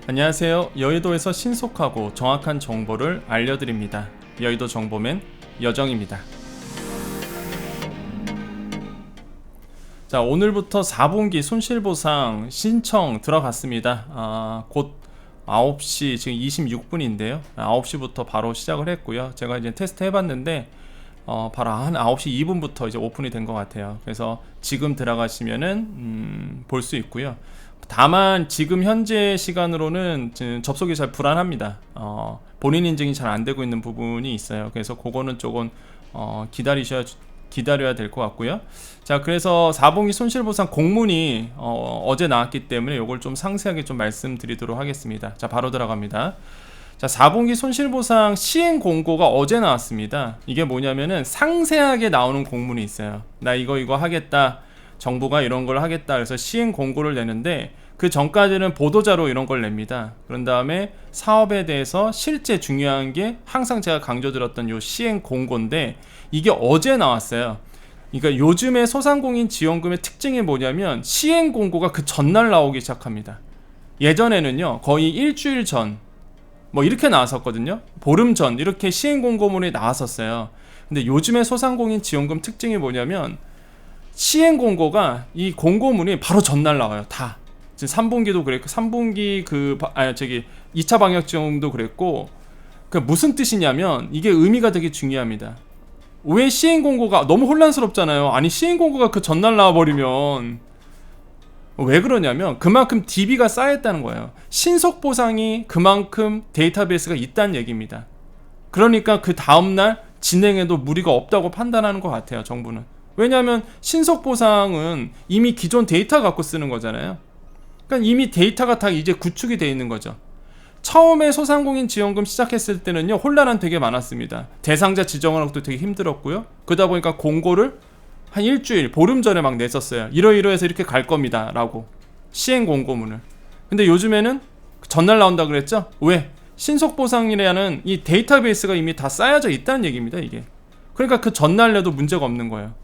안녕하세요. 여의도에서 신속하고 정확한 정보를 알려드립니다. 여의도 정보맨 여정입니다. 자, 오늘부터 4분기 손실보상 신청 들어갔습니다. 곧 9시 지금 26분인데요 9시부터 바로 시작을 했고요. 제가 이제 테스트 해봤는데 바로 한 9시 2분부터 이제 오픈이 된 것 같아요. 그래서 지금 들어가시면은 볼 수 있고요. 다만 지금 현재 시간으로는 접속이 잘 불안합니다. 본인 인증이 잘 안 되고 있는 부분이 있어요. 그래서 그거는 조금 기다려야 될 것 같고요. 자, 그래서 4분기 손실보상 공문이 어제 나왔기 때문에 이걸 좀 상세하게 좀 말씀드리도록 하겠습니다. 자, 바로 들어갑니다. 자, 4분기 손실보상 시행 공고가 어제 나왔습니다. 이게 뭐냐면은 상세하게 나오는 공문이 있어요. 나 이거 하겠다, 정부가 이런 걸 하겠다, 그래서 시행 공고를 내는데 그 전까지는 보도자료 이런 걸 냅니다. 그런 다음에 사업에 대해서 실제 중요한 게 항상 제가 강조드렸던 요 시행 공고인데 이게 어제 나왔어요. 그러니까 요즘의 소상공인 지원금의 특징이 뭐냐면 시행 공고가 그 전날 나오기 시작합니다. 예전에는요 거의 일주일 전 뭐 이렇게 나왔었거든요. 보름 전 이렇게 시행 공고문이 나왔었어요. 근데 요즘의 소상공인 지원금 특징이 뭐냐면 시행 공고가 이 공고문이 바로 전날 나와요. 다. 지금 3분기도 그랬고 3분기 2차 방역 지원도 그랬고 무슨 뜻이냐면 이게 의미가 되게 중요합니다. 왜 시행 공고가 너무 혼란스럽잖아요. 아니 시행 공고가 그 전날 나와버리면 왜 그러냐면 그만큼 DB가 쌓였다는 거예요. 신속 보상이 그만큼 데이터베이스가 있다는 얘기입니다. 그러니까 그 다음날 진행해도 무리가 없다고 판단하는 것 같아요, 정부는. 왜냐하면 신속 보상은 이미 기존 데이터 갖고 쓰는 거잖아요. 그러니까 이미 데이터가 다 이제 구축이 돼 있는 거죠. 처음에 소상공인 지원금 시작했을 때는요 혼란은 되게 많았습니다. 대상자 지정하는 것도 되게 힘들었고요. 그러다 보니까 공고를 한 일주일, 보름 전에 막 냈었어요. 이러이러해서 이렇게 갈 겁니다 라고 시행 공고문을. 근데 요즘에는 전날 나온다 그랬죠? 왜? 신속보상이라는 이 데이터베이스가 이미 다 쌓여져 있다는 얘기입니다. 이게 그러니까 그 전날 내도 문제가 없는 거예요.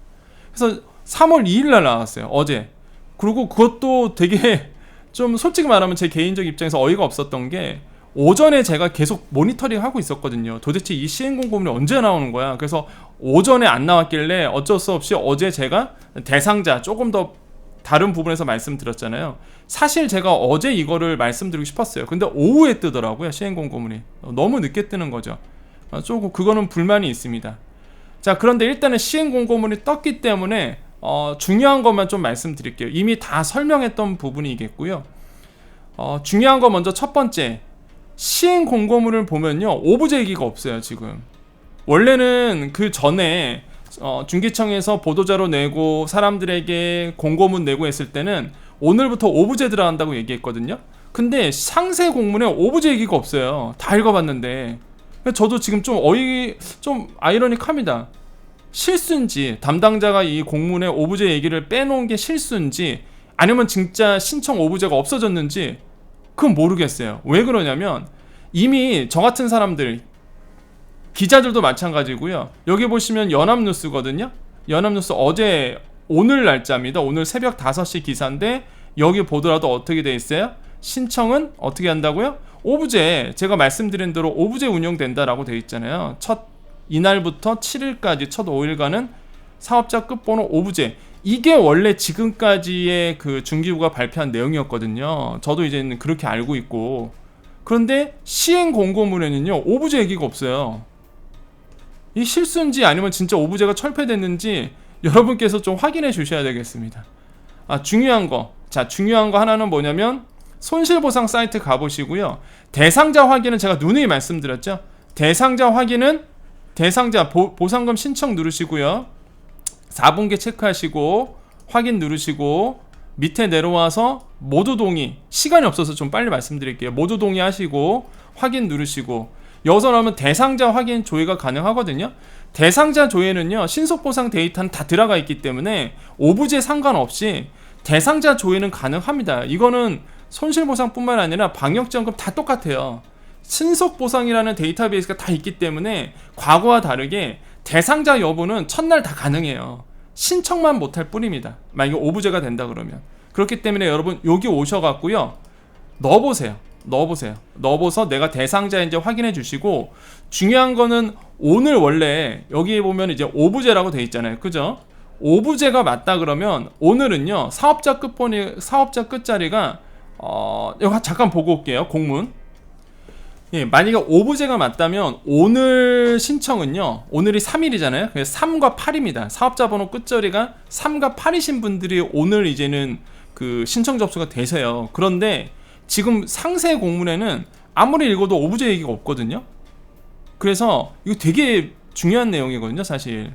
그래서 3월 2일 날 나왔어요, 어제. 그리고 그것도 되게 좀 솔직히 말하면 제 개인적 입장에서 어이가 없었던 게 오전에 제가 계속 모니터링 하고 있었거든요. 도대체 이 시행 공고문이 언제 나오는 거야? 그래서 오전에 안 나왔길래 어쩔 수 없이 어제 제가 대상자 조금 더 다른 부분에서 말씀드렸잖아요. 사실 제가 어제 이거를 말씀드리고 싶었어요. 근데 오후에 뜨더라고요, 시행 공고문이. 너무 늦게 뜨는 거죠. 조금 그거는 불만이 있습니다. 자, 그런데 일단은 시행 공고문이 떴기 때문에 중요한 것만 좀 말씀드릴게요. 이미 다 설명했던 부분이겠고요. 중요한 거 먼저 첫 번째, 시행 공고문을 보면요 오부제 얘기가 없어요. 지금 원래는 그 전에 중기청에서 보도자료 내고 사람들에게 공고문 내고 했을 때는 오늘부터 오부제 들어간다고 얘기했거든요. 근데 상세 공문에 오부제 얘기가 없어요. 다 읽어봤는데 저도 지금 좀 아이러닉합니다. 실수인지 담당자가 이 공문에 오부제 얘기를 빼놓은 게 실수인지 아니면 진짜 신청 오부제가 없어졌는지 그건 모르겠어요. 왜 그러냐면 이미 저 같은 사람들, 기자들도 마찬가지고요. 여기 보시면 연합뉴스거든요. 연합뉴스 오늘 날짜입니다. 오늘 새벽 5시 기사인데 여기 보더라도 어떻게 돼 있어요? 신청은 어떻게 한다고요? 오부제, 제가 말씀드린 대로 오부제 운영된다라고 돼 있잖아요. 이날부터 7일까지 첫 5일간은 사업자 끝번호 오부제. 이게 원래 지금까지의 그 중기부가 발표한 내용이었거든요. 저도 이제는 그렇게 알고 있고. 그런데 시행 공고문에는요 오부제 얘기가 없어요. 이 실수인지 아니면 진짜 오부제가 철폐됐는지 여러분께서 좀 확인해 주셔야 되겠습니다. 중요한 거 하나는 뭐냐면 손실보상 사이트 가보시고요. 대상자 확인은 제가 누누이 말씀드렸죠. 대상자 확인은 대상자 보상금 신청 누르시고요. 4분기 체크하시고 확인 누르시고 밑에 내려와서 모두 동의, 시간이 없어서 좀 빨리 말씀드릴게요. 모두 동의하시고 확인 누르시고 여기서 나오면 대상자 확인 조회가 가능하거든요. 대상자 조회는요 신속보상 데이터는 다 들어가 있기 때문에 오부제 상관없이 대상자 조회는 가능합니다. 이거는 손실보상뿐만 아니라 방역지원금 다 똑같아요. 신속보상이라는 데이터베이스가 다 있기 때문에 과거와 다르게 대상자 여부는 첫날 다 가능해요. 신청만 못할 뿐입니다. 만약에 오부제가 된다 그러면. 그렇기 때문에 여러분 여기 오셔갖고요 넣어보세요. 넣어보세요. 넣어보서 내가 대상자인지 확인해 주시고, 중요한 거는 오늘 원래 여기 보면 이제 오부제라고 돼 있잖아요. 그죠? 오부제가 맞다 그러면 오늘은요, 사업자 끝자리가 이거 잠깐 보고 올게요. 공문. 예, 만약에 오부제가 맞다면 오늘 신청은요, 오늘이 3일이잖아요. 그래서 3과 8입니다. 사업자 번호 끝자리가 3과 8이신 분들이 오늘 이제는 그 신청 접수가 되세요. 그런데 지금 상세 공문에는 아무리 읽어도 오부제 얘기가 없거든요. 그래서 이거 되게 중요한 내용이거든요, 사실.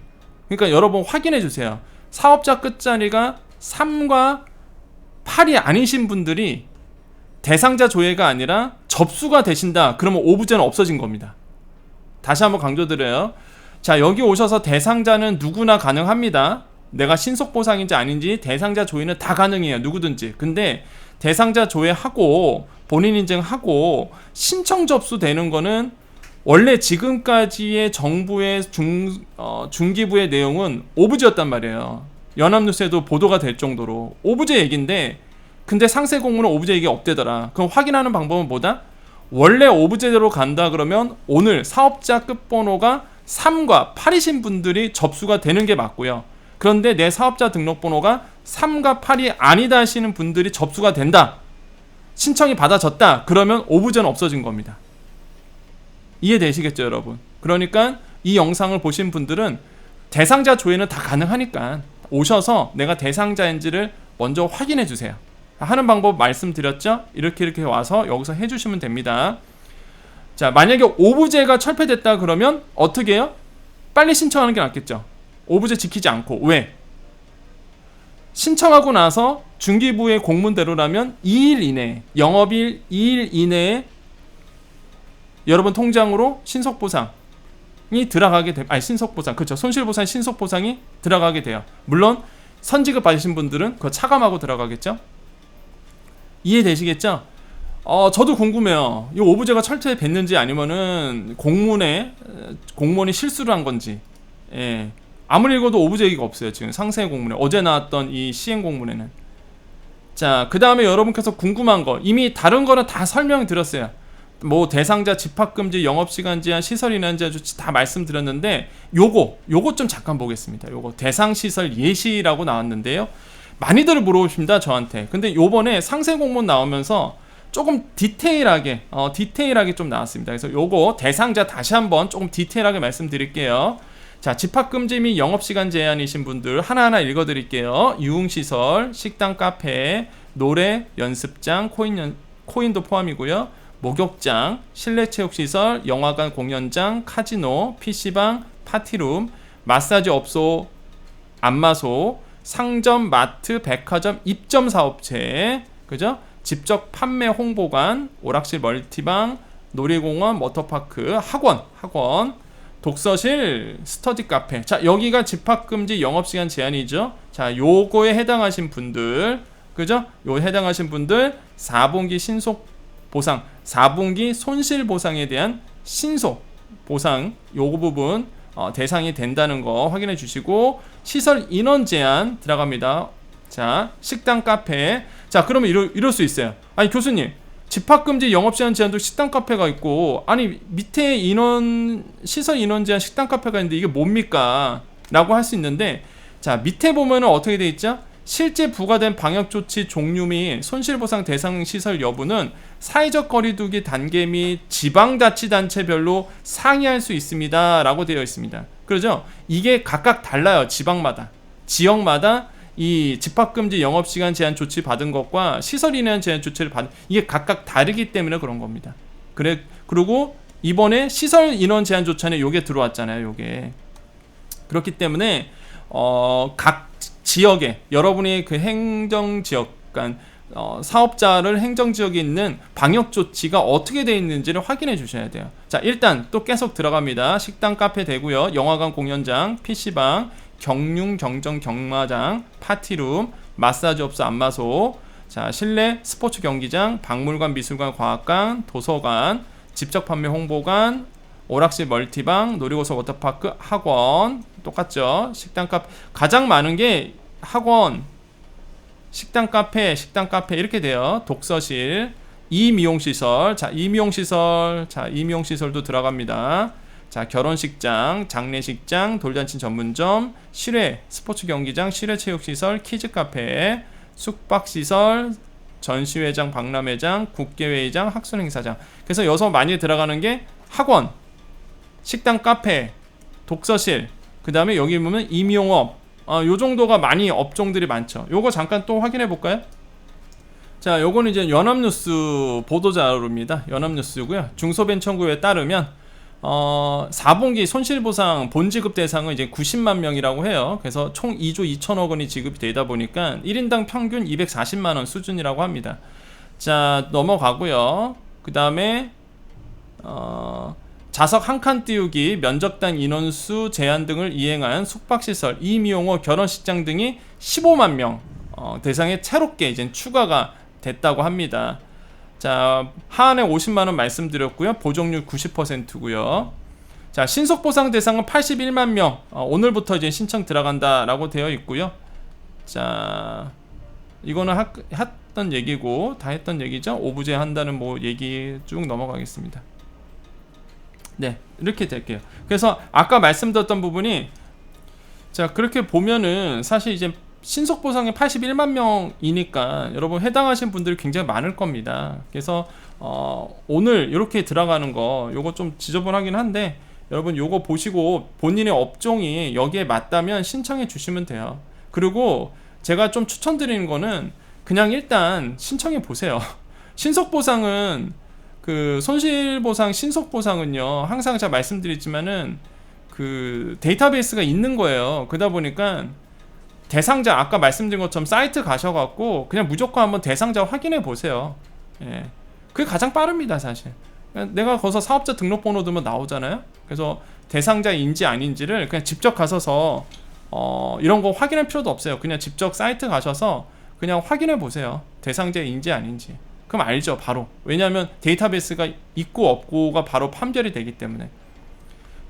그러니까 여러분 확인해 주세요. 사업자 끝자리가 3과 8이 아니신 분들이 대상자 조회가 아니라 접수가 되신다. 그러면 오부제는 없어진 겁니다. 다시 한번 강조드려요. 자, 여기 오셔서 대상자는 누구나 가능합니다. 내가 신속보상인지 아닌지 대상자 조회는 다 가능해요. 누구든지. 근데 대상자 조회하고 본인 인증하고 신청 접수되는 거는 원래 지금까지의 정부의 중기부의 내용은 오부제였단 말이에요. 연합뉴스에도 보도가 될 정도로 오부제 얘기인데, 근데 상세 공문은 오부제 얘기 없대더라. 그럼 확인하는 방법은 뭐다? 원래 오부제대로 간다 그러면 오늘 사업자 끝번호가 3과 8이신 분들이 접수가 되는 게 맞고요. 그런데 내 사업자 등록번호가 3과 8이 아니다 하시는 분들이 접수가 된다. 신청이 받아졌다. 그러면 오부제는 없어진 겁니다. 이해되시겠죠, 여러분? 그러니까 이 영상을 보신 분들은 대상자 조회는 다 가능하니까 오셔서 내가 대상자인지를 먼저 확인해 주세요. 하는 방법 말씀드렸죠? 이렇게 와서 여기서 해주시면 됩니다. 자, 만약에 오부제가 철폐됐다 그러면 어떻게 해요? 빨리 신청하는 게 낫겠죠. 오부제 지키지 않고. 왜? 신청하고 나서 중기부의 공문대로라면 2일 이내, 영업일 2일 이내에 여러분 통장으로 신속보상이 들어가게 돼. 아니, 신속보상, 그렇죠. 손실보상, 신속보상이 들어가게 돼요. 물론 선지급 받으신 분들은 그거 차감하고 들어가겠죠. 이해되시겠죠? 저도 궁금해요. 이 오부제가 철퇴됐는지 아니면은 공무원이 실수를 한 건지. 예. 아무리 읽어도 오부제 얘기가 없어요. 지금 상세 공문에 어제 나왔던 이 시행 공문에는. 자, 그 다음에 여러분께서 궁금한 거, 이미 다른 거는 다 설명드렸어요. 뭐 대상자 집합금지, 영업시간 제한, 시설인한 제한 조치 다 말씀드렸는데, 요거 좀 잠깐 보겠습니다. 요거 대상시설 예시라고 나왔는데요. 많이들 물어보십니다, 저한테. 근데 요번에 상세 공문 나오면서 조금 디테일하게 좀 나왔습니다. 그래서 요거 대상자 다시 한번 조금 디테일하게 말씀드릴게요. 자, 집합금지 및 영업시간 제한이신 분들 하나하나 읽어드릴게요. 유흥시설, 식당, 카페, 노래, 연습장, 코인도 포함이고요. 목욕장, 실내체육시설, 영화관, 공연장, 카지노, PC방, 파티룸, 마사지 업소, 안마소, 상점, 마트, 백화점, 입점 사업체, 그죠? 직접 판매 홍보관, 오락실, 멀티방, 놀이공원, 워터파크, 학원, 독서실, 스터디 카페. 자, 여기가 집합금지 영업시간 제한이죠. 자, 요거에 해당하신 분들, 그죠? 요 해당하신 분들 4분기 신속보상, 4분기 손실보상에 대한 신속보상 요거 부분 대상이 된다는 거 확인해 주시고, 시설 인원 제한 들어갑니다. 자, 식당, 카페. 자, 그러면 이럴 수 있어요. 아니, 교수님, 집합금지 영업시간 제한도 식당, 카페가 있고, 아니 밑에 시설 인원 제한 식당, 카페가 있는데 이게 뭡니까? 라고 할 수 있는데, 자, 밑에 보면은 어떻게 돼 있죠? 실제 부과된 방역조치 종류 및 손실보상 대상 시설 여부는 사회적 거리두기 단계 및 지방자치단체별로 상의할 수 있습니다 라고 되어 있습니다. 그렇죠? 이게 각각 달라요. 지역마다 이 집합금지 영업시간 제한 조치 받은 것과 시설 인원 제한 조치를 받은, 이게 각각 다르기 때문에 그런 겁니다. 그리고 이번에 시설 인원 제한 조치안에 요게 들어왔잖아요. 요게. 그렇기 때문에 각 지역에 여러분이 그 행정지역, 그러니까 사업자를 행정지역에 있는 방역조치가 어떻게 되어 있는지를 확인해 주셔야 돼요. 자, 일단 또 계속 들어갑니다. 식당, 카페 되고요. 영화관, 공연장, PC방, 경륜, 경정, 경마장, 파티룸, 마사지 업소, 안마소, 자, 실내 스포츠 경기장, 박물관, 미술관, 과학관, 도서관, 직접 판매 홍보관, 오락실, 멀티방, 놀이고서, 워터파크, 학원. 똑같죠. 식당, 카페. 가장 많은 게 학원, 식당, 카페 이렇게 돼요. 독서실, 이미용시설. 자, 이미용시설. 자, 이미용시설도 들어갑니다. 자, 결혼식장, 장례식장, 돌잔치 전문점, 실외, 스포츠 경기장, 실외 체육시설, 키즈카페, 숙박시설, 전시회장, 박람회장, 국제회의장, 학술행사장. 그래서 여기서 많이 들어가는 게 학원, 식당, 카페, 독서실, 그 다음에 여기 보면 임용업, 요 정도가 많이 업종들이 많죠. 요거 잠깐 또 확인해 볼까요? 자, 요거는 이제 연합뉴스 보도자료입니다. 연합뉴스고요. 중소벤처구에 따르면 4분기 손실보상 본지급 대상은 이제 90만 명이라고 해요. 그래서 총 2조 2천억 원이 지급이 되다 보니까 1인당 평균 240만 원 수준이라고 합니다. 자, 넘어가고요. 그 다음에 좌석 한 칸 띄우기, 면적당 인원수 제한 등을 이행한 숙박시설, 임용호, 결혼식장 등이 15만 명 대상에 새롭게 이제 추가가 됐다고 합니다. 자, 하한에 50만 원 말씀드렸고요. 보정률 90%고요. 자, 신속보상 대상은 81만 명. 오늘부터 이제 신청 들어간다라고 되어 있고요. 자, 이거는 했던 얘기고 다 했던 얘기죠. 오부제 한다는 뭐 얘기 쭉 넘어가겠습니다. 네, 이렇게 될게요. 그래서 아까 말씀드렸던 부분이, 자, 그렇게 보면은 사실 이제 신속보상이 81만 명이니까 여러분 해당하신 분들이 굉장히 많을 겁니다. 그래서 오늘 이렇게 들어가는 거 요거 좀 지저분하긴 한데 여러분 요거 보시고 본인의 업종이 여기에 맞다면 신청해 주시면 돼요. 그리고 제가 좀 추천드리는 거는 그냥 일단 신청해 보세요. 신속보상은 그 손실보상 신속보상은요, 항상 제가 말씀드리지만은 그 데이터베이스가 있는 거예요. 그러다 보니까 대상자, 아까 말씀드린 것처럼 사이트 가셔갖고 그냥 무조건 한번 대상자 확인해 보세요. 예, 그게 가장 빠릅니다, 사실. 내가 거기서 사업자 등록번호 넣으면 나오잖아요. 그래서 대상자인지 아닌지를 그냥 직접 가셔서 이런 거 확인할 필요도 없어요. 그냥 직접 사이트 가셔서 그냥 확인해 보세요. 대상자인지 아닌지. 그럼 알죠, 바로. 왜냐하면 데이터베이스가 있고 없고가 바로 판별이 되기 때문에.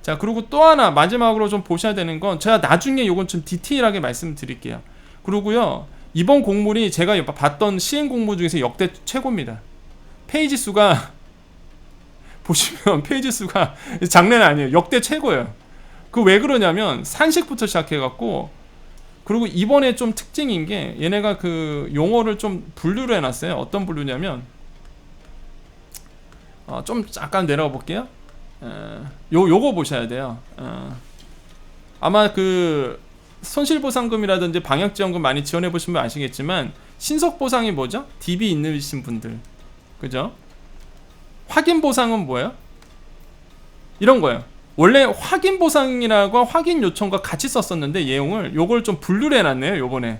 자, 그리고 또 하나 마지막으로 좀 보셔야 되는 건, 제가 나중에 요건 좀 디테일하게 말씀드릴게요. 그리고요, 이번 공모이 제가 봤던 시행 공모 중에서 역대 최고입니다. 페이지 수가 보시면 페이지 수가 장난 아니에요. 역대 최고예요. 그 왜 그러냐면 산식부터 시작해갖고, 그리고 이번에 좀 특징인 게 얘네가 그 용어를 좀 분류를 해놨어요. 어떤 분류냐면 좀 잠깐 내려가 볼게요. 요거 보셔야 돼요. 아마 그 손실보상금이라든지 방역지원금 많이 지원해 보시면 아시겠지만 신속보상이 뭐죠? DB 있으신 분들, 그죠? 확인보상은 뭐예요? 이런 거예요. 원래 확인보상이라고 확인 요청과 같이 썼었는데 내용을 요걸 좀 분류를 해놨네요. 요번에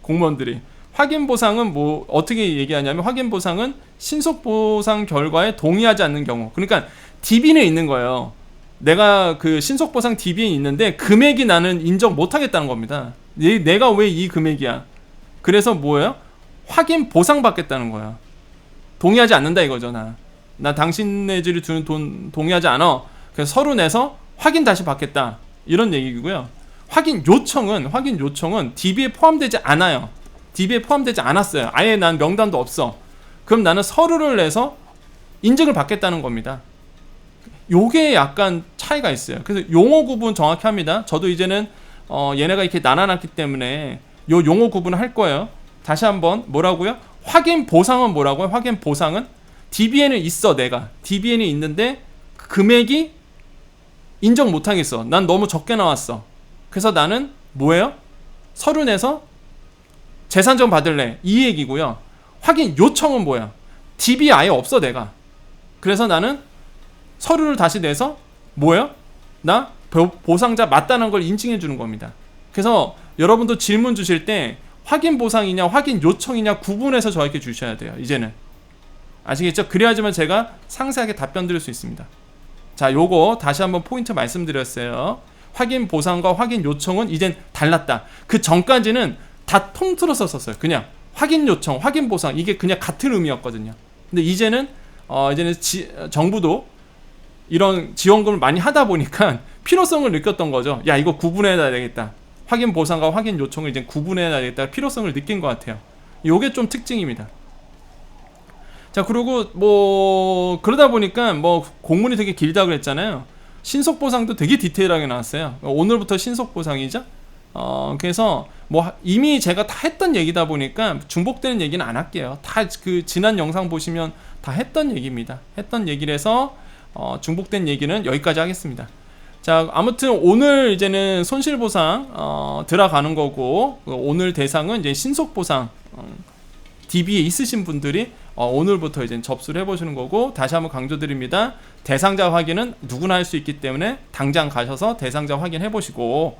공무원들이 확인보상은 뭐 어떻게 얘기하냐면, 확인보상은 신속보상 결과에 동의하지 않는 경우, 그러니까 DB는 있는 거예요. 내가 그 신속보상 DB에 있는데 금액이 나는 인정 못하겠다는 겁니다. 내가 왜 이 금액이야? 그래서 뭐예요? 확인 보상 받겠다는 거야. 동의하지 않는다 이거죠. 나 당신네들이 주는 돈 동의하지 않아. 그래서 서류 내서 확인 다시 받겠다, 이런 얘기고요. 확인 요청은 DB에 포함되지 않아요. DB에 포함되지 않았어요. 아예 난 명단도 없어. 그럼 나는 서류를 내서 인증을 받겠다는 겁니다. 요게 약간 차이가 있어요. 그래서 용어 구분 정확히 합니다. 저도 이제는 얘네가 이렇게 나눠놨기 때문에 요 용어 구분을 할 거예요. 다시 한번 뭐라고요? 확인 보상은 뭐라고요? 확인 보상은 DB에는 있어. 내가 DB에는 있는데 금액이 인정 못하겠어. 난 너무 적게 나왔어. 그래서 나는 뭐예요? 서류 내서 재산점 받을래, 이 얘기고요. 확인 요청은 뭐야? DB 아예 없어 내가. 그래서 나는 서류를 다시 내서 뭐예요? 나 보상자 맞다는 걸 인증해 주는 겁니다. 그래서 여러분도 질문 주실 때 확인 보상이냐 확인 요청이냐 구분해서 저에게 주셔야 돼요. 이제는 아시겠죠? 그래야지만 제가 상세하게 답변 드릴 수 있습니다. 자, 요거 다시 한번 포인트 말씀드렸어요. 확인 보상과 확인 요청은 이젠 달랐다. 그 전까지는 다 통틀어서 썼어요. 그냥 확인 요청, 확인 보상, 이게 그냥 같은 의미였거든요. 근데 이제는 정부도 이런 지원금을 많이 하다 보니까 필요성을 느꼈던 거죠. 야, 이거 구분해야 되겠다. 확인 보상과 확인 요청을 이제 구분해야 되겠다. 필요성을 느낀 것 같아요. 요게 좀 특징입니다. 자, 그리고 뭐 그러다 보니까 뭐 공문이 되게 길다 그랬잖아요. 신속 보상도 되게 디테일하게 나왔어요. 오늘부터 신속 보상이죠. 그래서 뭐 이미 제가 다 했던 얘기다 보니까 중복되는 얘기는 안 할게요. 다 그 지난 영상 보시면 다 했던 얘기입니다. 했던 얘기라서 중복된 얘기는 여기까지 하겠습니다. 자, 아무튼 오늘 이제는 손실보상 들어가는 거고, 오늘 대상은 이제 신속보상 DB에 있으신 분들이 오늘부터 이제 접수를 해보시는 거고, 다시 한번 강조드립니다. 대상자 확인은 누구나 할 수 있기 때문에 당장 가셔서 대상자 확인해 보시고,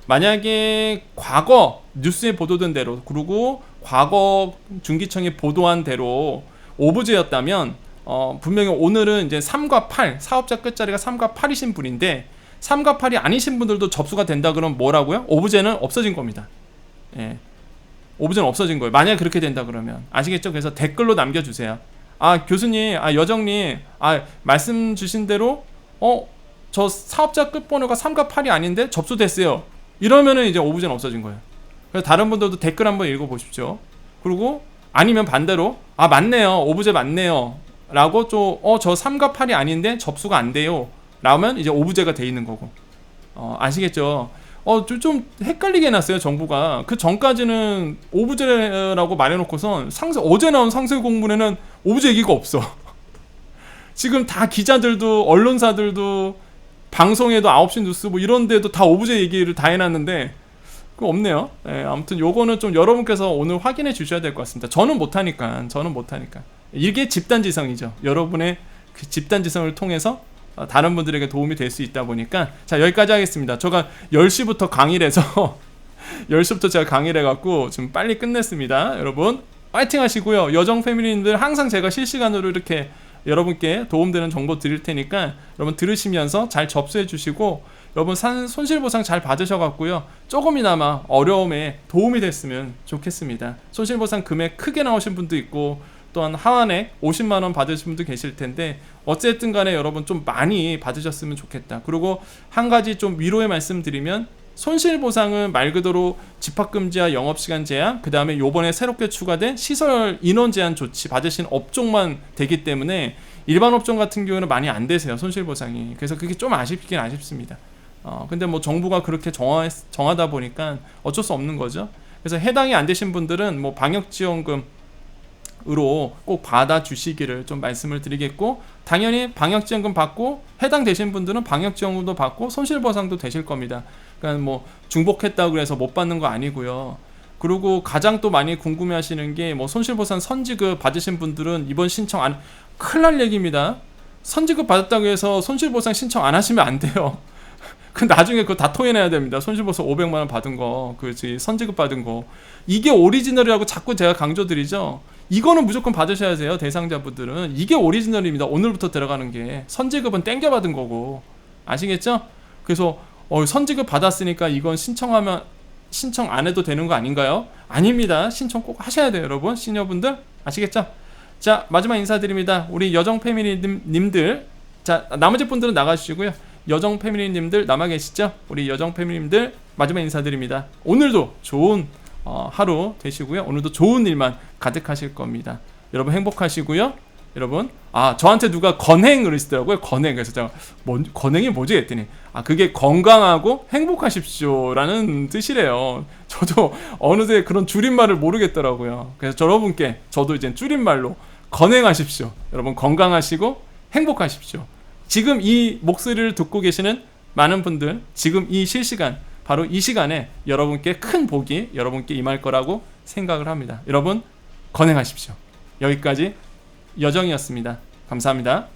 만약에 과거 뉴스에 보도된 대로, 그리고 과거 중기청이 보도한 대로 오브제였다면 분명히 오늘은 이제 3과 8, 사업자 끝자리가 3과 8이신 분인데 3과 8이 아니신 분들도 접수가 된다 그러면 뭐라고요? 오브제는 없어진 겁니다. 예. 오브제는 없어진 거예요. 만약에 그렇게 된다 그러면. 아시겠죠? 그래서 댓글로 남겨주세요. 아, 교수님, 아, 여정님, 아, 말씀 주신 대로 저 사업자 끝번호가 3과 8이 아닌데 접수됐어요. 이러면은 이제 오브제는 없어진 거예요. 그래서 다른 분들도 댓글 한번 읽어보십시오. 그리고 아니면 반대로 아, 맞네요, 오브제 맞네요 라고 저 3과 8이 아닌데 접수가 안 돼요 라면 이제 오브제가 돼 있는 거고. 아시겠죠? 좀 헷갈리게 해놨어요, 정부가. 그 전까지는 오브제라고 말해놓고선 어제 나온 상세 공문에는 오브제 얘기가 없어. 지금 다 기자들도 언론사들도 방송에도 9시 뉴스 뭐 이런 데도 다 오브제 얘기를 다 해놨는데 그거 없네요. 예, 아무튼 요거는 좀 여러분께서 오늘 확인해 주셔야 될 것 같습니다. 저는 못하니까. 이게 집단지성이죠. 여러분의 그 집단지성을 통해서 다른 분들에게 도움이 될 수 있다 보니까. 자, 여기까지 하겠습니다. 제가 10시부터 강의를 해서 10시부터 제가 강의를 해갖고 좀 빨리 끝냈습니다. 여러분 파이팅 하시고요. 여정 패밀리님들 항상 제가 실시간으로 이렇게 여러분께 도움되는 정보 드릴 테니까 여러분 들으시면서 잘 접수해 주시고, 여러분 손실보상 잘 받으셔갖고요, 조금이나마 어려움에 도움이 됐으면 좋겠습니다. 손실보상 금액 크게 나오신 분도 있고 또한 하한액 50만원 받으신 분도 계실 텐데 어쨌든 간에 여러분 좀 많이 받으셨으면 좋겠다. 그리고 한 가지 좀 위로의 말씀 드리면, 손실보상은 말 그대로 집합금지와 영업시간 제한, 그 다음에 요번에 새롭게 추가된 시설 인원 제한 조치 받으신 업종만 되기 때문에 일반 업종 같은 경우는 많이 안 되세요, 손실보상이. 그래서 그게 좀 아쉽긴 아쉽습니다. 근데 뭐 정부가 그렇게 정하다 보니까 어쩔 수 없는 거죠. 그래서 해당이 안 되신 분들은 뭐 방역지원금 으로 꼭 받아주시기를 좀 말씀을 드리겠고, 당연히 방역지원금 받고 해당되신 분들은 방역지원금도 받고 손실보상도 되실 겁니다. 그러니까 뭐 중복했다고 해서 못 받는 거 아니고요. 그리고 가장 또 많이 궁금해하시는 게 뭐 손실보상 선지급 받으신 분들은 이번 신청 안, 큰일 날 얘기입니다. 선지급 받았다고 해서 손실보상 신청 안 하시면 안 돼요. 그 나중에 그거 다 토해내야 됩니다. 손실보상 500만원 받은 거, 그지, 선지급 받은 거. 이게 오리지널이라고 자꾸 제가 강조드리죠. 이거는 무조건 받으셔야 돼요, 대상자분들은. 이게 오리지널입니다. 오늘부터 들어가는 게. 선지급은 땡겨받은 거고. 아시겠죠? 그래서 선지급 받았으니까 이건 신청 안 해도 되는 거 아닌가요? 아닙니다. 신청 꼭 하셔야 돼요, 여러분. 시니어분들. 아시겠죠? 자, 마지막 인사드립니다. 우리 여정 패밀리님들, 자, 나머지 분들은 나가주시고요. 여정 패밀리님들 남아 계시죠? 우리 여정 패밀리님들 마지막 인사드립니다. 오늘도 좋은 하루 되시고요. 오늘도 좋은 일만 가득하실 겁니다. 여러분 행복하시고요. 여러분, 저한테 누가 건행을 하시더라고요. 건행. 그래서 제가 건행이 뭐지 했더니 그게 건강하고 행복하십시오 라는 뜻이래요. 저도 어느새 그런 줄임말을 모르겠더라고요. 그래서 여러분께 저도 이제 줄임말로 건행하십시오. 여러분 건강하시고 행복하십시오. 지금 이 목소리를 듣고 계시는 많은 분들, 지금 이 실시간, 바로 이 시간에 여러분께 큰 복이 여러분께 임할 거라고 생각을 합니다. 여러분 건행하십시오. 여기까지 여정이었습니다. 감사합니다.